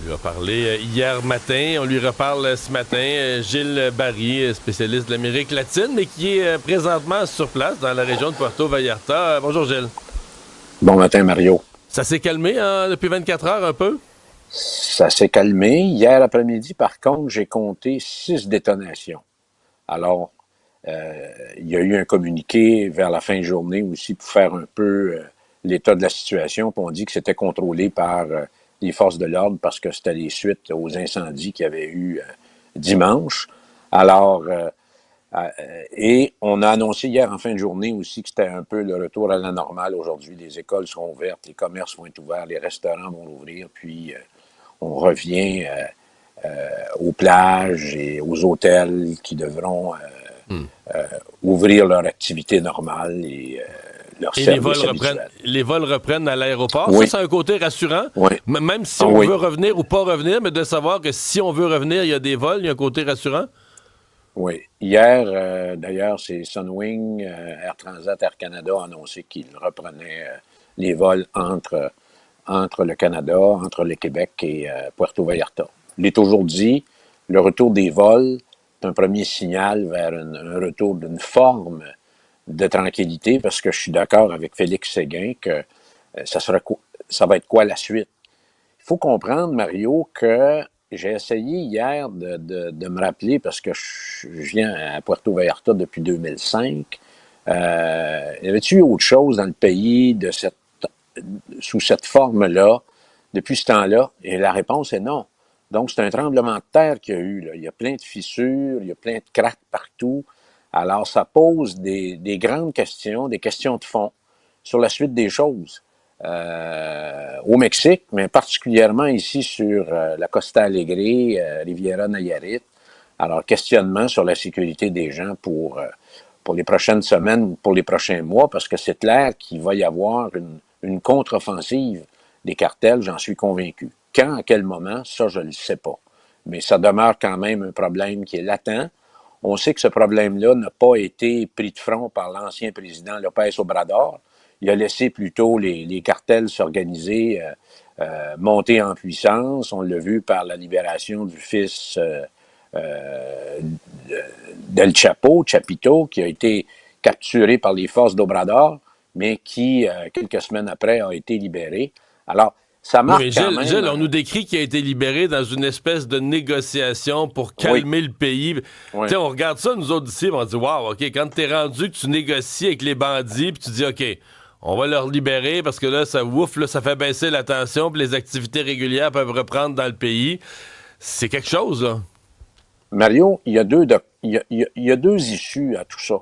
On lui a parlé hier matin, on lui reparle ce matin. Gilles Barry, spécialiste de l'Amérique latine, mais qui est présentement sur place dans la région de Puerto Vallarta. Bonjour Gilles. Bon matin, Mario. Ça s'est calmé depuis 24 heures un peu? Ça s'est calmé. Hier après-midi, par contre, j'ai compté 6 détonations. Alors, il y a eu un communiqué vers la fin de journée aussi pour faire un peu l'état de la situation. Puis on dit que c'était contrôlé par les forces de l'ordre parce que c'était les suites aux incendies qu'il y avait eu dimanche. Alors, et on a annoncé hier en fin de journée aussi que c'était un peu le retour à la normale aujourd'hui. Les écoles seront ouvertes, les commerces vont être ouverts, les restaurants vont ouvrir, puis on revient aux plages et aux hôtels qui devront Hmm. ouvrir leur activité normale et leur Et les vols service reprennent, habituel. les vols reprennent à l'aéroport. Ça, Oui, c'est un côté rassurant. oui, Même si ah on oui, veut revenir ou pas revenir, mais de savoir que si on veut revenir, il y a des vols, il y a un côté rassurant. oui. Hier, d'ailleurs, c'est Sunwing, Air Transat, Air Canada ont annoncé qu'ils reprenaient les vols entre le Canada, entre le Québec et Puerto Vallarta. Il est toujours dit, le retour des vols est un premier signal vers un retour d'une forme de tranquillité, parce que je suis d'accord avec Félix Séguin que ça va être quoi la suite? Il faut comprendre, Mario, que j'ai essayé hier de me rappeler, parce que je viens à Puerto Vallarta depuis 2005. Y avait-il eu autre chose dans le pays sous cette forme-là, depuis ce temps-là? Et la réponse est non. Donc, c'est un tremblement de terre qu'il y a eu, là. Il y a plein de fissures, il y a plein de craques partout. Alors, ça pose des grandes questions, des questions de fond sur la suite des choses. Au Mexique, mais particulièrement ici sur la Costa Alegre, Riviera Nayarit. Alors, questionnement sur la sécurité des gens pour les prochaines semaines, pour les prochains mois, parce que c'est clair qu'il va y avoir une contre-offensive des cartels, j'en suis convaincu. Quand, à quel moment, ça, je ne le sais pas. Mais ça demeure quand même un problème qui est latent. On sait que ce problème-là n'a pas été pris de front par l'ancien président López Obrador. Il a laissé plutôt les cartels s'organiser, monter en puissance. On l'a vu par la libération du fils euh, d'El Chapo, Chapito, qui a été capturé par les forces d'Obrador, mais qui, quelques semaines après, a été libéré. Alors, ça Oui, marque mais quand Gilles, même... on nous décrit qu'il a été libéré dans une espèce de négociation pour oui, calmer le pays. Tu oui, sais, on regarde ça, nous autres ici, on dit, waouh, OK, quand t'es rendu que tu négocies avec les bandits, puis tu dis, OK, on va leur libérer parce que là, ça ouf, là, ça fait baisser la tension, puis les activités régulières peuvent reprendre dans le pays. C'est quelque chose, là. Mario, il y a deux issues à tout ça.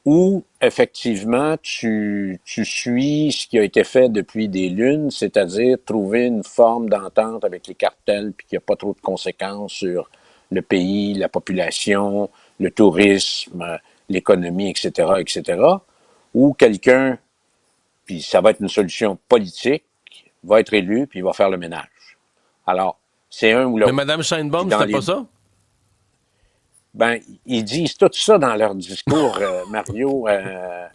Où effectivement tu suis ce qui a été fait depuis des lunes, c'est-à-dire trouver une forme d'entente avec les cartels, puis qu'il n'y a pas trop de conséquences sur le pays, la population, le tourisme, l'économie, etc., etc., ou quelqu'un, puis ça va être une solution politique, va être élu, puis il va faire le ménage. Alors, c'est un ou Mais l'autre. Mme Puis Scheinbaum, dans c'était pas les ça? Ben, ils disent tout ça dans leur discours, Mario,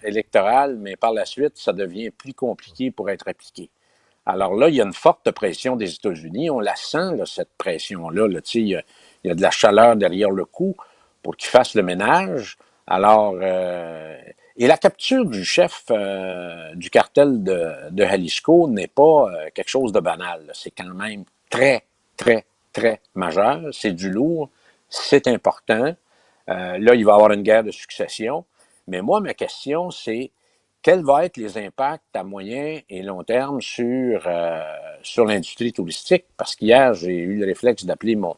électoral, mais par la suite, ça devient plus compliqué pour être appliqué. Alors là, il y a une forte pression des États-Unis. On la sent, là, cette pression-là. Là. Tu sais, il y a de la chaleur derrière le cou pour qu'ils fassent le ménage. Alors, et la capture du chef du cartel de Jalisco n'est pas quelque chose de banal. Là. C'est quand même très, très, très majeur. C'est du lourd. C'est important. Là, il va y avoir une guerre de succession. Mais moi, ma question, c'est quels vont être les impacts à moyen et long terme sur l'industrie touristique? Parce qu'hier, j'ai eu le réflexe d'appeler mon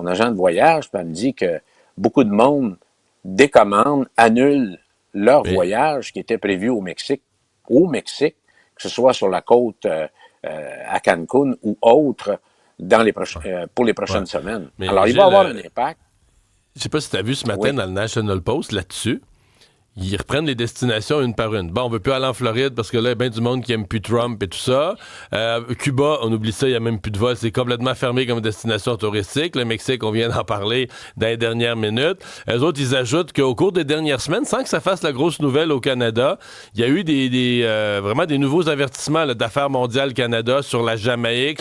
agent de voyage, puis elle me dit que beaucoup de monde décommande, annule leur Mais, voyage qui était prévu au Mexique, que ce soit sur la côte à Cancun ou autre, pour les ouais. prochaines semaines. Mais Alors, il va y Gilles, avoir un impact. je sais pas si tu as vu ce matin Oui, dans le National Post là-dessus. ils reprennent les destinations une par une. Bon, on veut plus aller en Floride parce que là, il y a bien du monde qui aime plus Trump et tout ça. Cuba, on oublie ça, il n'y a même plus de vol. C'est complètement fermé comme destination touristique. Le Mexique, on vient d'en parler dans les dernières minutes. Eux autres, ils ajoutent qu'au cours des dernières semaines, sans que ça fasse la grosse nouvelle au Canada, il y a eu vraiment des nouveaux avertissements là, d'Affaires mondiales Canada sur la Jamaïque,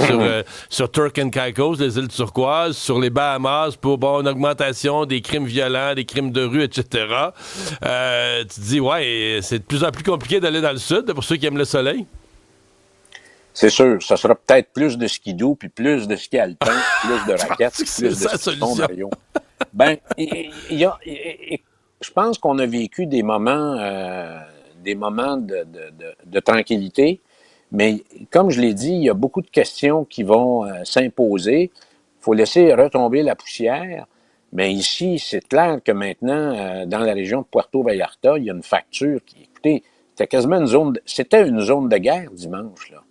sur Turks and Caicos, les îles turquoises, sur les Bahamas pour une augmentation des crimes violents, des crimes de rue, etc. Tu te dis, ouais, c'est de plus en plus compliqué d'aller dans le sud pour ceux qui aiment le soleil. C'est sûr, ça sera peut-être plus de skidoo, puis plus de ski alpin, plus de raquettes, plus de ski Mario. Ben, je pense qu'on a vécu des moments de tranquillité, mais comme je l'ai dit, il y a beaucoup de questions qui vont s'imposer. Il faut laisser retomber la poussière. Mais ici, c'est clair que maintenant, dans la région de Puerto Vallarta, il y a une fracture qui, écoutez, c'était une zone de guerre dimanche, là.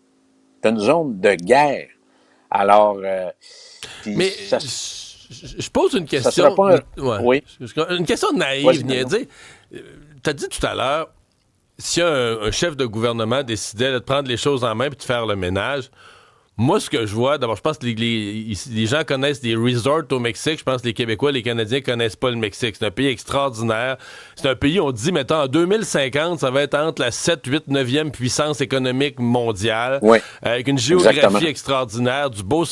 C'était une zone de guerre. Alors, mais je pose une question. Ça sera pas oui. Une question naïve, niaisée. Tu as dit tout à l'heure, si un chef de gouvernement décidait de prendre les choses en main et de faire le ménage, moi, ce que je vois, d'abord, je pense que les gens connaissent des resorts au Mexique. Je pense que les Québécois, les Canadiens connaissent pas le Mexique. C'est un pays extraordinaire. C'est un pays, on dit, mettons, en 2050, ça va être entre la 7, 8, 9e puissance économique mondiale. Oui, avec une géographie exactement. Extraordinaire, du beau...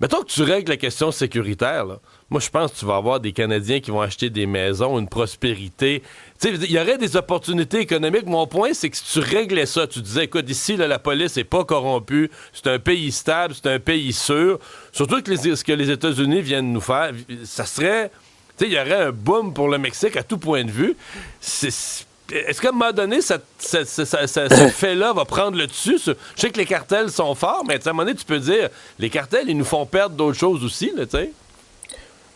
Mettons que tu règles la question sécuritaire, là. Moi, je pense que tu vas avoir des Canadiens qui vont acheter des maisons, une prospérité. Tu sais, il y aurait des opportunités économiques. Mon point, c'est que si tu réglais ça, tu disais, écoute, ici, là, la police n'est pas corrompue, c'est un pays stable, c'est un pays sûr. Surtout que ce que les États-Unis viennent nous faire, ça serait... Tu sais, il y aurait un boom pour le Mexique à tout point de vue. Est-ce qu'à un moment donné, ce fait-là va prendre le dessus? Je sais que les cartels sont forts, mais à un moment donné, tu peux dire, les cartels, ils nous font perdre d'autres choses aussi, tu sais.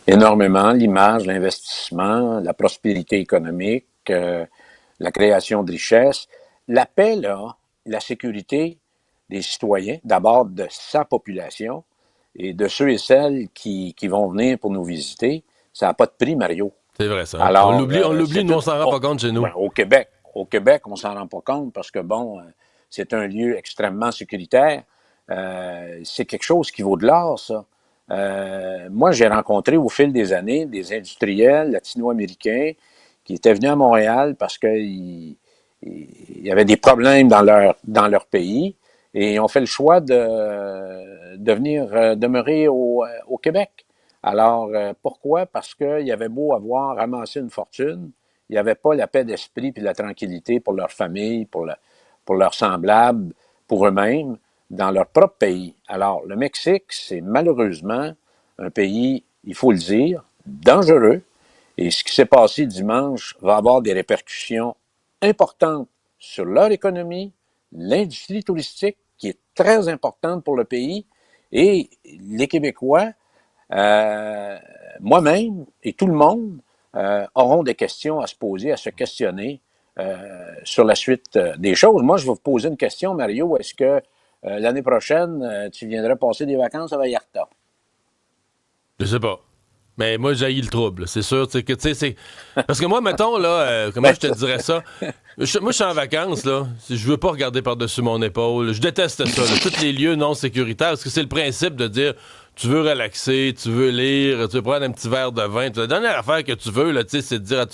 Énormément, l'image, l'investissement, la prospérité économique, la création de richesses. La paix, là, la sécurité des citoyens, d'abord de sa population et de ceux et celles qui vont venir pour nous visiter, ça n'a pas de prix, Mario. C'est vrai, ça. Alors, on l'oublie, nous, on s'en rend pas compte chez nous. Ouais, au Québec, on s'en rend pas compte parce que, c'est un lieu extrêmement sécuritaire. C'est quelque chose qui vaut de l'or, ça. Moi, j'ai rencontré au fil des années des industriels latino-américains qui étaient venus à Montréal parce qu'il y avait des problèmes dans leur pays et ils ont fait le choix de venir demeurer au Québec. Alors, pourquoi? Parce qu'il y avait beau avoir ramassé une fortune, il n'y avait pas la paix d'esprit et la tranquillité pour leur famille, pour leurs semblables, pour eux-mêmes, dans leur propre pays. Alors, le Mexique, c'est malheureusement un pays, il faut le dire, dangereux. Et ce qui s'est passé dimanche va avoir des répercussions importantes sur leur économie, l'industrie touristique, qui est très importante pour le pays, et les Québécois, moi-même et tout le monde auront des questions à se poser, à se questionner sur la suite des choses. Moi, je vais vous poser une question, Mario. Est-ce que l'année prochaine, tu viendrais passer des vacances à Vallarta? Je sais pas. Mais moi, j'haïs le trouble. C'est sûr, tu sais, c'est... Parce que moi, mettons, là, comment je te dirais ça? Moi, je suis en vacances, là. Je veux pas regarder par-dessus mon épaule. Je déteste ça, là. Tous les lieux non sécuritaires. Parce que c'est le principe de dire, tu veux relaxer, tu veux lire, tu veux prendre un petit verre de vin. La dernière affaire que tu veux, là, tu sais, c'est de dire,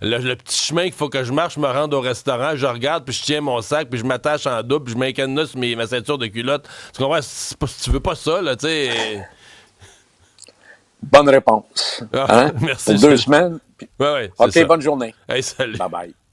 le petit chemin qu'il faut que je marche, me rende au restaurant, je regarde, puis je tiens mon sac, puis je m'attache en double, puis je m'incadenasse ma ceinture de culotte. Tu comprends? Tu veux pas ça, là, tu sais... Bonne réponse. Hein? Merci. Pour 2 semaines. Ouais, OK, ça. bonne journée. Hey, salut. Bye-bye.